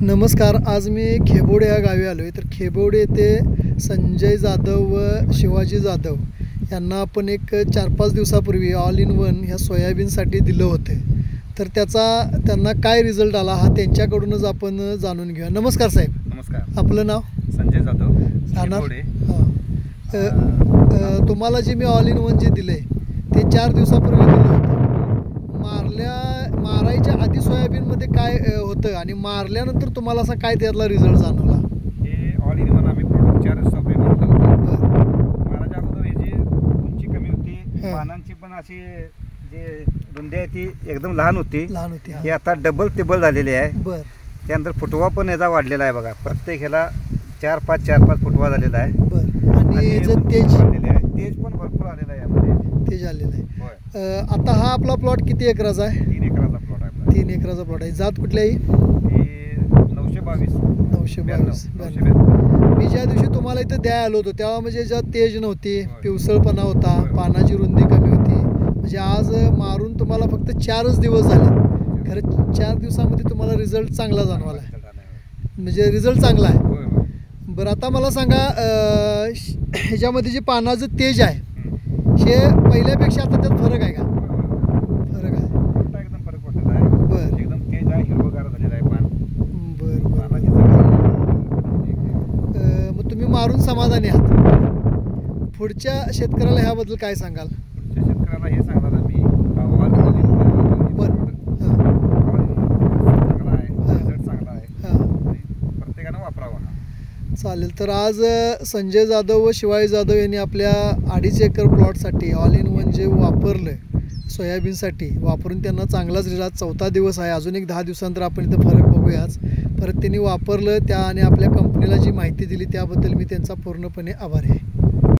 नमस्कार. आज मी खेबोडे या गावी आलो आहे. तर खेबोडे येथे संजय जाधव व शिवाजी जाधव यांना आपण एक 4-5 दिवसापूर्वी ऑल इन वन ह्या सोयाबीनसाठी दिलं होते. तर त्यांना काय रिझल्ट आला हा त्यांच्याकडूनच आपण जाणून घेऊया. नमस्कार साहेब. नमस्कार. आपलं नाव? संजय जाधव राहणार. तुम्हाला जे मी ऑल इन वन जे दिले ते 4 दिवसापूर्वी दिलं होतं. मारायच्या आधी सोयाबीनमध्ये काय होतं आणि मारल्यानंतर तुम्हाला असा काय त्यातला रिझल्ट जाणवला? हे ऑल इन वन आम्ही प्रॉडक्ट 4 दिवसापूर्वी मारलं होतं. मारायच्या अगोदर ह्याची उंची कमी होती, पानांची पण अशी जे रुंदी आहे ती एकदम लहान होती. हे आता डबल टेबल झालेली आहे. बरं. त्यानंतर फुटवा पण याचा वाढलेला आहे बघा. प्रत्येक ह्याला 4-5 फुटवा झालेला आहे. बरं. आणि जर तेज पण भरपूर आलेला आहे यामध्ये. तेज आलेलं आहे. आता हा आपला प्लॉट किती एकराचा आहे? 3 एकराचा प्लॉट आहे. 3 एकराचा प्लॉट आहे. जात कुठल्याही? 922. मी ज्या दिवशी तुम्हाला इथं द्यायला आलो होतो तेव्हा म्हणजे ज्यात तेज नव्हती, पिवसळपणा होता, पानाची रुंदी कमी होती. म्हणजे आज मारून तुम्हाला फक्त 4च दिवस झाले. खरं 4 दिवसामध्ये तुम्हाला रिझल्ट चांगला जाणवला आहे. म्हणजे रिझल्ट चांगला आहे. बरं, आता मला सांगा ह्याच्यामध्ये जे पानाचं तेज आहे हे पहिल्यापेक्षा आता त्यात फरक आहे का? फरक आहे. एकदम फरक पडलेला आहे. बरं. एकदम तेज आहे, हिरवगार झालेला आहे पान. बरं. मग तुम्ही मारून समाधानी आहात. पुढच्या शेतकऱ्याला ह्याबद्दल काय सांगाल? पुढच्या शेतकऱ्याला हे सांगणार आम्ही चांगला आहे, प्रत्येकानं वापरावा. चालेल. तर आज संजय जाधव व शिवाजी जाधव यांनी आपल्या 2.5 एकर प्लॉटसाठी ऑल इन वन जे वापरलं सोयाबीनसाठी, वापरून त्यांना चांगलाच रिझल्ट. 4था दिवस आहे. अजून एक 10 दिवसानंतर आपण इथं फरक बघूयाच. परत त्यांनी वापरलं त्या आणि आपल्या कंपनीला जी माहिती दिली त्याबद्दल मी त्यांचा पूर्णपणे आभारी आहे.